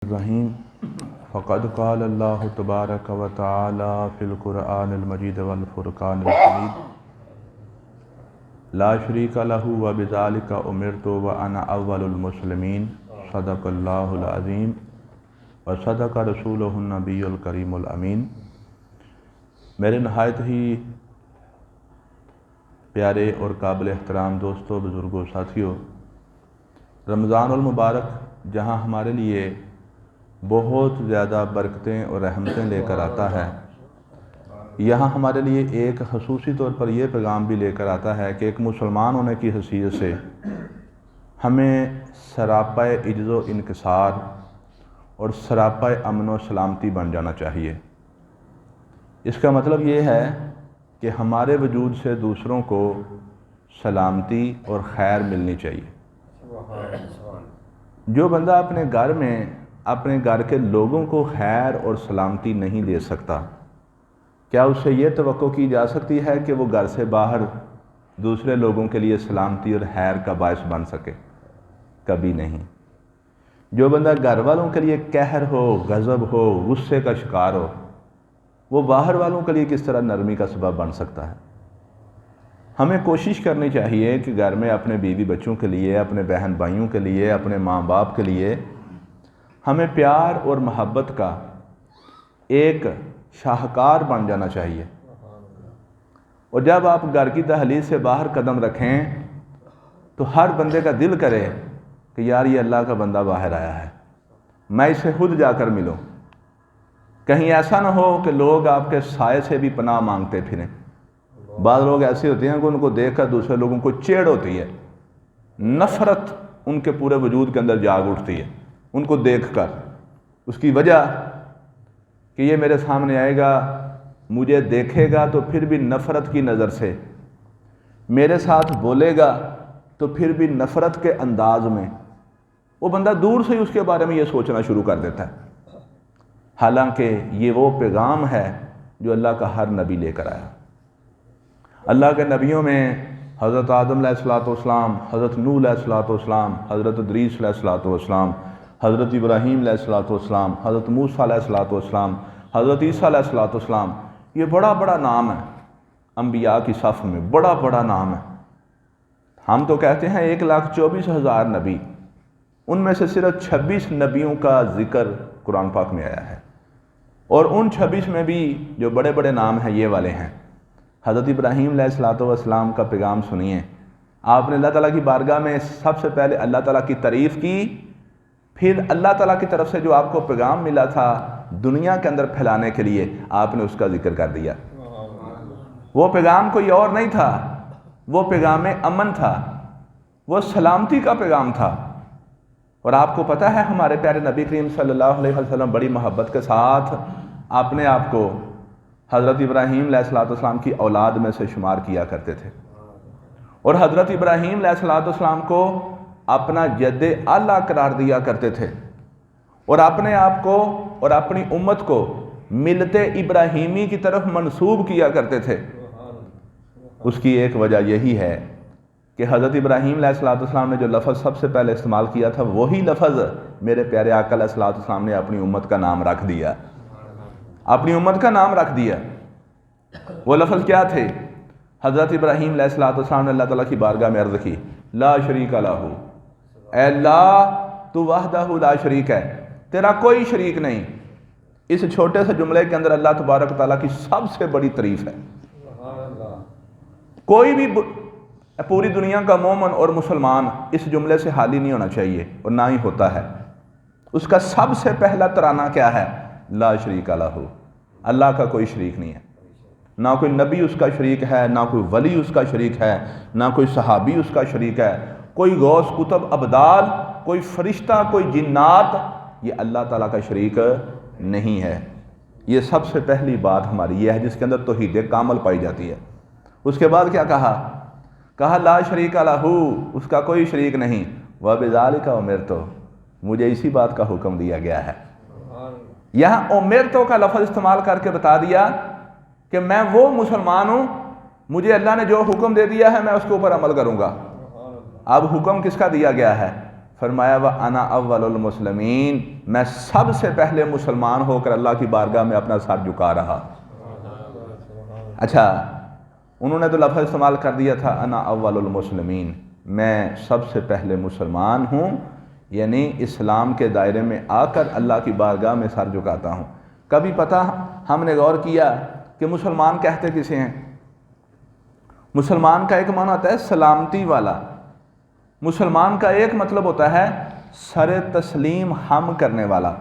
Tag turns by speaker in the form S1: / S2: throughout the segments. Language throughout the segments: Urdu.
S1: الرحیم فقد قال اللہ تبارک و تعالی فی القرآن المجید والفرقان الحمید لا شریک لہ وبذالک امرت وانا اول المسلمین صدق اللہ العظیم وصدق رسولہ النبی الکریم الامین۔ میرے نہایت ہی پیارے اور قابل احترام دوستوں، بزرگوں، ساتھیوں، رمضان المبارک جہاں ہمارے لیے بہت زیادہ برکتیں اور رحمتیں لے کر آتا ہے، یہاں ہمارے لیے ایک خصوصی طور پر یہ پیغام بھی لے کر آتا ہے کہ ایک مسلمان ہونے کی حیثیت سے ہمیں سراپا عجز و انکسار اور سراپا امن و سلامتی بن جانا چاہیے۔ اس کا مطلب یہ ہے کہ ہمارے وجود سے دوسروں کو سلامتی اور خیر ملنی چاہیے۔ جو بندہ اپنے گھر میں اپنے گھر کے لوگوں کو خیر اور سلامتی نہیں دے سکتا، کیا اس سے یہ توقع کی جا سکتی ہے کہ وہ گھر سے باہر دوسرے لوگوں کے لیے سلامتی اور خیر کا باعث بن سکے؟ کبھی نہیں۔ جو بندہ گھر والوں کے لیے قہر ہو، غضب ہو، غصے کا شکار ہو، وہ باہر والوں کے لیے کس طرح نرمی کا سبب بن سکتا ہے؟ ہمیں کوشش کرنی چاہیے کہ گھر میں اپنے بیوی بچوں کے لیے، اپنے بہن بھائیوں کے لیے، اپنے ماں باپ کے لیے ہمیں پیار اور محبت کا ایک شاہکار بن جانا چاہیے۔ اور جب آپ گھر کی دہلیز سے باہر قدم رکھیں تو ہر بندے کا دل کرے کہ یار یہ اللہ کا بندہ باہر آیا ہے، میں اسے خود جا کر ملوں۔ کہیں ایسا نہ ہو کہ لوگ آپ کے سائے سے بھی پناہ مانگتے پھریں۔ بعض لوگ ایسے ہوتے ہیں کہ ان کو دیکھ کر دوسرے لوگوں کو چیڑ ہوتی ہے، نفرت ان کے پورے وجود کے اندر جاگ اٹھتی ہے ان کو دیکھ کر۔ اس کی وجہ کہ یہ میرے سامنے آئے گا، مجھے دیکھے گا تو پھر بھی نفرت کی نظر سے، میرے ساتھ بولے گا تو پھر بھی نفرت کے انداز میں، وہ بندہ دور سے ہی اس کے بارے میں یہ سوچنا شروع کر دیتا ہے، حالانکہ یہ وہ پیغام ہے جو اللہ کا ہر نبی لے کر آیا۔ اللہ کے نبیوں میں حضرت آدم علیہ السلام، حضرت نوح علیہ السلام، حضرت ادریس علیہ السلام، حضرت ابراہیم علیہ السلام، حضرت موسیٰ علیہ السلام، حضرت عیسیٰ علیہ السلام، یہ بڑا بڑا نام ہے انبیاء کی صف میں، بڑا بڑا نام ہے۔ ہم تو کہتے ہیں 1,24,000 نبی، ان میں سے صرف 26 نبیوں کا ذکر قرآن پاک میں آیا ہے، اور ان 26 میں بھی جو بڑے بڑے نام ہیں یہ والے ہیں۔ حضرت ابراہیم علیہ السلام کا پیغام سنیے، آپ نے اللہ تعالیٰ کی بارگاہ میں سب سے پہلے اللہ تعالیٰ کی تعریف کی، پھر اللہ تعالیٰ کی طرف سے جو آپ کو پیغام ملا تھا دنیا کے اندر پھیلانے کے لیے، آپ نے اس کا ذکر کر دیا۔ وہ پیغام کوئی اور نہیں تھا، وہ پیغام امن تھا، وہ سلامتی کا پیغام تھا۔ اور آپ کو پتہ ہے ہمارے پیارے نبی کریم صلی اللہ علیہ وسلم بڑی محبت کے ساتھ اپنے آپ کو حضرت ابراہیم علیہ السلام کی اولاد میں سے شمار کیا کرتے تھے، اور حضرت ابراہیم علیہ السلام کو اپنا جد اعلیٰ قرار دیا کرتے تھے، اور اپنے آپ کو اور اپنی امت کو ملت ابراہیمی کی طرف منسوب کیا کرتے تھے۔ اس کی ایک وجہ یہی ہے کہ حضرت ابراہیم علیہ السلام نے جو لفظ سب سے پہلے استعمال کیا تھا، وہی لفظ میرے پیارے آقا علیہ السلام نے اپنی امت کا نام رکھ دیا، اپنی امت کا نام رکھ دیا۔ وہ لفظ کیا تھے؟ حضرت ابراہیم علیہ السلام نے اللہ تعالیٰ کی بارگاہ میں عرض کی، لا شریک لہ، اے اللہ تو وحدہ لا شریک ہے، تیرا کوئی شریک نہیں۔ اس چھوٹے سے جملے کے اندر اللہ تبارک تعالیٰ کی سب سے بڑی تعریف ہے۔ کوئی بھی پوری دنیا کا مومن اور مسلمان اس جملے سے حالی نہیں ہونا چاہیے، اور نہ ہی ہوتا ہے۔ اس کا سب سے پہلا ترانہ کیا ہے؟ لا شریک لہ، اللہ کا کوئی شریک نہیں ہے، نہ کوئی نبی اس کا شریک ہے، نہ کوئی ولی اس کا شریک ہے، نہ کوئی صحابی اس کا شریک ہے، کوئی غوث کتب ابدال، کوئی فرشتہ، کوئی جنات، یہ اللہ تعالیٰ کا شریک نہیں ہے۔ یہ سب سے پہلی بات ہماری یہ ہے جس کے اندر توحید کامل پائی جاتی ہے۔ اس کے بعد کیا کہا لا شریک لہ، اس کا کوئی شریک نہیں، وَبِذَالِكَ أُمِرْتُ، مجھے اسی بات کا حکم دیا گیا ہے۔ یہاں امرتو کا لفظ استعمال کر کے بتا دیا کہ میں وہ مسلمان ہوں، مجھے اللہ نے جو حکم دے دیا ہے میں اس کے اوپر عمل کروں گا۔ اب حکم کس کا دیا گیا ہے؟ فرمایا وَأَنَا أَوَّلُ الْمُسْلِمِينَ، میں سب سے پہلے مسلمان ہو کر اللہ کی بارگاہ میں اپنا سر جھکا رہا۔ اچھا، انہوں نے تو لفظ استعمال کر دیا تھا انا اول المسلمین، میں سب سے پہلے مسلمان ہوں، یعنی اسلام کے دائرے میں آ کر اللہ کی بارگاہ میں سر جھکاتا ہوں۔ کبھی پتہ ہم نے غور کیا کہ مسلمان کہتے کسے ہیں؟ مسلمان کا ایک معنی ہوتا ہے سلامتی والا، مسلمان کا ایک مطلب ہوتا ہے سر تسلیم ہم کرنے والا،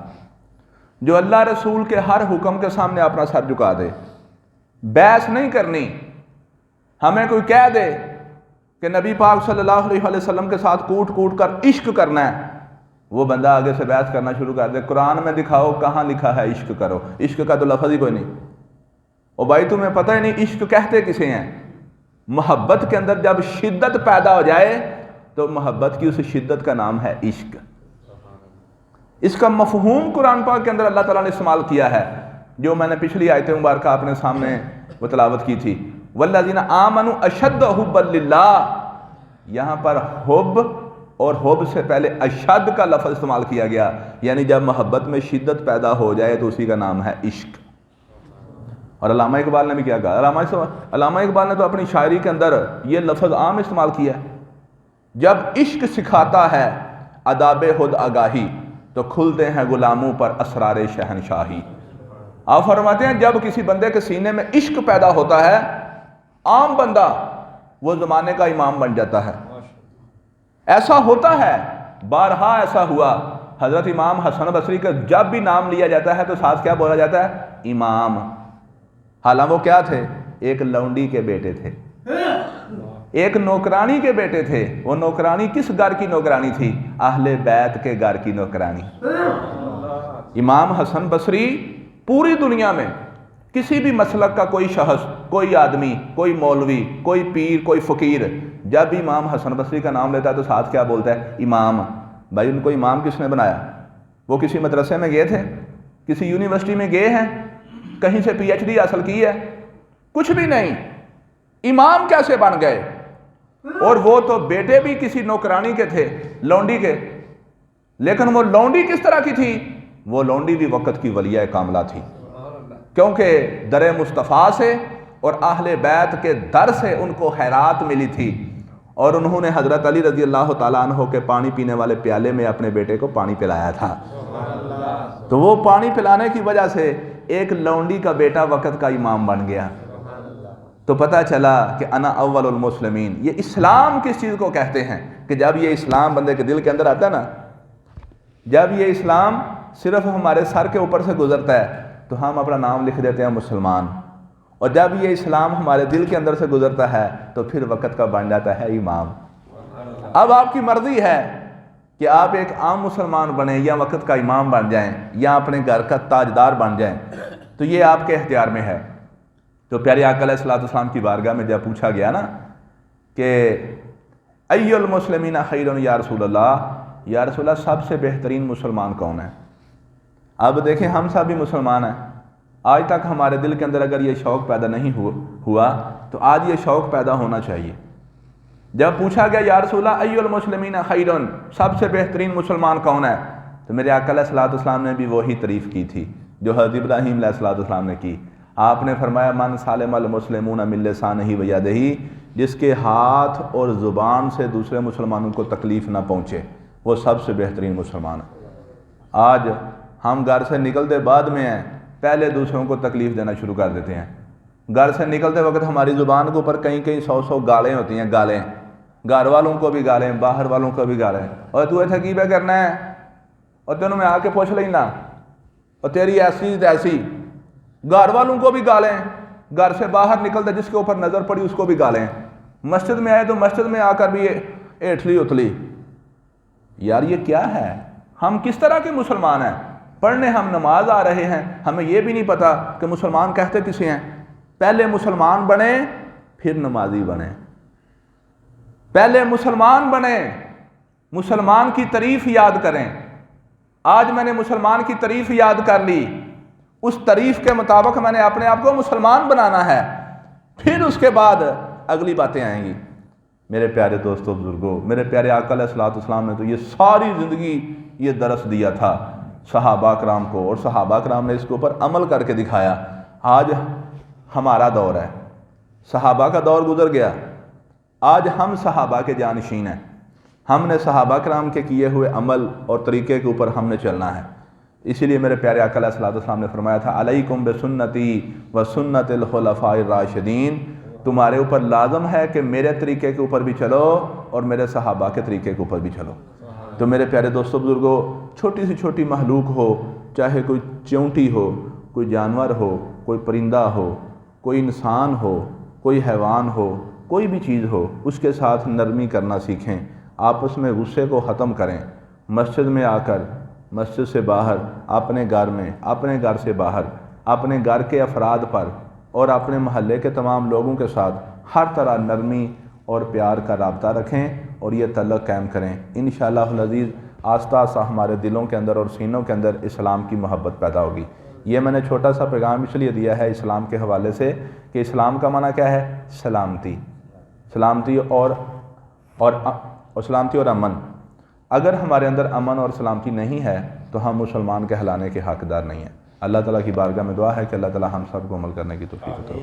S1: جو اللہ رسول کے ہر حکم کے سامنے اپنا سر جھکا دے، بحث نہیں کرنی۔ ہمیں کوئی کہہ دے کہ نبی پاک صلی اللہ علیہ وسلم کے ساتھ کوٹ کوٹ کر عشق کرنا ہے، وہ بندہ آگے سے بحث کرنا شروع کر دے، قرآن میں دکھاؤ کہاں لکھا ہے عشق کرو، عشق کا تو لفظ ہی کوئی نہیں۔ اور بھائی تمہیں پتہ ہی نہیں عشق کہتے کسے ہیں؟ محبت کے اندر جب شدت پیدا ہو جائے تو محبت کی اس شدت کا نام ہے عشق۔ اس کا مفہوم قرآن پاک کے اندر اللہ تعالیٰ نے استعمال کیا ہے، جو میں نے پچھلی آیت مبارکہ اپنے سامنے وہ تلاوت کی تھی، والذین آمنوا اشد حبا للہ، یہاں پر حب اور حب سے پہلے اشد کا لفظ استعمال کیا گیا، یعنی جب محبت میں شدت پیدا ہو جائے تو اسی کا نام ہے عشق۔ اور علامہ اقبال نے بھی کیا کہا؟ علامہ اقبال نے تو اپنی شاعری کے اندر یہ لفظ عام استعمال کیا ہے، جب عشق سکھاتا ہے آداب خود آگاہی تو کھلتے ہیں غلاموں پر اسرار شہنشاہی۔ آپ فرماتے ہیں جب کسی بندے کے سینے میں عشق پیدا ہوتا ہے، عام بندہ وہ زمانے کا امام بن جاتا ہے۔ ایسا ہوتا ہے، بارہا ایسا ہوا، حضرت امام حسن بصری کا جب بھی نام لیا جاتا ہے تو ساتھ کیا بولا جاتا ہے؟ امام۔ حالانکہ وہ کیا تھے؟ ایک لونڈی کے بیٹے تھے، ایک نوکرانی کے بیٹے تھے۔ وہ نوکرانی کس گھر کی نوکرانی تھی؟ اہل بیت کے گھر کی نوکرانی۔ امام حسن بصری پوری دنیا میں کسی بھی مسلک کا کوئی شخص، کوئی آدمی، کوئی مولوی، کوئی پیر، کوئی فقیر جب بھی امام حسن بصری کا نام لیتا ہے تو ساتھ کیا بولتا ہے؟ امام۔ بھائی ان کو امام کس نے بنایا؟ وہ کسی مدرسے میں گئے تھے؟ کسی یونیورسٹی میں گئے ہیں؟ کہیں سے پی ایچ ڈی حاصل کی ہے؟ کچھ بھی نہیں۔ امام کیسے بن گئے؟ اور وہ تو بیٹے بھی کسی نوکرانی کے تھے، لونڈی کے، لیکن وہ لونڈی کس طرح کی تھی؟ وہ لونڈی بھی وقت کی ولیہ کاملہ تھی، کیونکہ در مصطفیٰ سے اور اہل بیت کے در سے ان کو خیرات ملی تھی، اور انہوں نے حضرت علی رضی اللہ تعالیٰ عنہ کے پانی پینے والے پیالے میں اپنے بیٹے کو پانی پلایا تھا۔ تو وہ پانی پلانے کی وجہ سے ایک لونڈی کا بیٹا وقت کا امام بن گیا۔ تو پتہ چلا کہ انا اول المسلمین، یہ اسلام کس چیز کو کہتے ہیں؟ کہ جب یہ اسلام بندے کے دل کے اندر آتا ہے نا، جب یہ اسلام صرف ہمارے سر کے اوپر سے گزرتا ہے تو ہم اپنا نام لکھ دیتے ہیں مسلمان، اور جب یہ اسلام ہمارے دل کے اندر سے گزرتا ہے تو پھر وقت کا بن جاتا ہے امام۔ اب آپ کی مرضی ہے کہ آپ ایک عام مسلمان بنیں یا وقت کا امام بن جائیں یا اپنے گھر کا تاجدار بن جائیں، تو یہ آپ کے اختیار میں ہے۔ تو پیارے آقا علیہ الصلوۃ والسلام کی بارگاہ میں جب پوچھا گیا نا کہ ای المسلمین خیر یا رسول اللہ، یا رسول اللہ سب سے بہترین مسلمان کون ہے؟ اب دیکھیں ہم سب بھی مسلمان ہیں، آج تک ہمارے دل کے اندر اگر یہ شوق پیدا نہیں ہوا تو آج یہ شوق پیدا ہونا چاہیے۔ جب پوچھا گیا یا رسول اللہ ای المسلمین خیر، سب سے بہترین مسلمان کون ہے، تو میرے آقا علیہ الصلوۃ والسلام نے بھی وہی تعریف کی تھی جو حضرت ابراہیم علیہ الصلوۃ والسلام نے کی۔ آپ نے فرمایا من سالم المسلمون من لسانہ و یدہ، جس کے ہاتھ اور زبان سے دوسرے مسلمانوں کو تکلیف نہ پہنچے، وہ سب سے بہترین مسلمان ہے۔ آج ہم گھر سے نکلتے بعد میں ہیں، پہلے دوسروں کو تکلیف دینا شروع کر دیتے ہیں۔ گھر سے نکلتے وقت ہماری زبان کے اوپر کہیں کہیں 100 گالیں ہوتی ہیں، گالیں، گھر والوں کو بھی گالیں، باہر والوں کو بھی گالیں، اور تو ایسا کی کرنا ہے، اور تینوں میں آ کے پوچھ لینا، اور تیری ایسی ایسی، گھر والوں کو بھی گالیں، گھر سے باہر نکلتے جس کے اوپر نظر پڑی اس کو بھی گالیں، مسجد میں آئے تو مسجد میں آ کر بھی ایٹھلی اتلی۔ یار یہ کیا ہے؟ ہم کس طرح کے مسلمان ہیں؟ پڑھنے ہم نماز آ رہے ہیں، ہمیں یہ بھی نہیں پتا کہ مسلمان کہتے کسے ہیں۔ پہلے مسلمان بنے پھر نمازی بنے، پہلے مسلمان بنے، مسلمان کی تعریف یاد کریں۔ آج میں نے مسلمان کی تعریف یاد کر لی، اس تعریف کے مطابق میں نے اپنے آپ کو مسلمان بنانا ہے، پھر اس کے بعد اگلی باتیں آئیں گی۔ میرے پیارے دوستوں بزرگوں، میرے پیارے آقا علیہ الصلوۃ والسلام نے تو یہ ساری زندگی یہ درس دیا تھا صحابہ کرام کو، اور صحابہ کرام نے اس کے اوپر عمل کر کے دکھایا۔ آج ہمارا دور ہے، صحابہ کا دور گزر گیا، آج ہم صحابہ کے جانشین ہیں، ہم نے صحابہ کرام کے کیے ہوئے عمل اور طریقے کے اوپر ہم نے چلنا ہے۔ اسی لیے میرے پیارے آقا علیہ الصلوۃ والسلام نے فرمایا تھا علیکم بسنتی و سنت الخلفاء الراشدین، تمہارے اوپر لازم ہے کہ میرے طریقے کے اوپر بھی چلو اور میرے صحابہ کے طریقے کے اوپر بھی چلو۔ تو میرے پیارے دوستوں بزرگوں، چھوٹی سی چھوٹی مخلوق ہو، چاہے کوئی چیونٹی ہو، کوئی جانور ہو، کوئی پرندہ ہو، کوئی انسان ہو، کوئی حیوان ہو، کوئی بھی چیز ہو، اس کے ساتھ نرمی کرنا سیکھیں، آپس میں غصے کو ختم کریں۔ مسجد میں آ کر، مسجد سے باہر، اپنے گھر میں، اپنے گھر سے باہر، اپنے گھر کے افراد پر اور اپنے محلے کے تمام لوگوں کے ساتھ ہر طرح نرمی اور پیار کا رابطہ رکھیں اور یہ تعلق قائم کریں۔ انشاءاللہ العزیز آہستہ آہستہ ہمارے دلوں کے اندر اور سینوں کے اندر اسلام کی محبت پیدا ہوگی۔ یہ میں نے چھوٹا سا پیغام اس لیے دیا ہے اسلام کے حوالے سے کہ اسلام کا معنی کیا ہے؟ سلامتی، سلامتی اور سلامتی اور امن۔ اگر ہمارے اندر امن اور سلامتی نہیں ہے تو ہم مسلمان کہلانے کے حقدار نہیں ہیں۔ اللہ تعالیٰ کی بارگاہ میں دعا ہے کہ اللہ تعالیٰ ہم سب کو عمل کرنے کی توفیق عطا فرمائے۔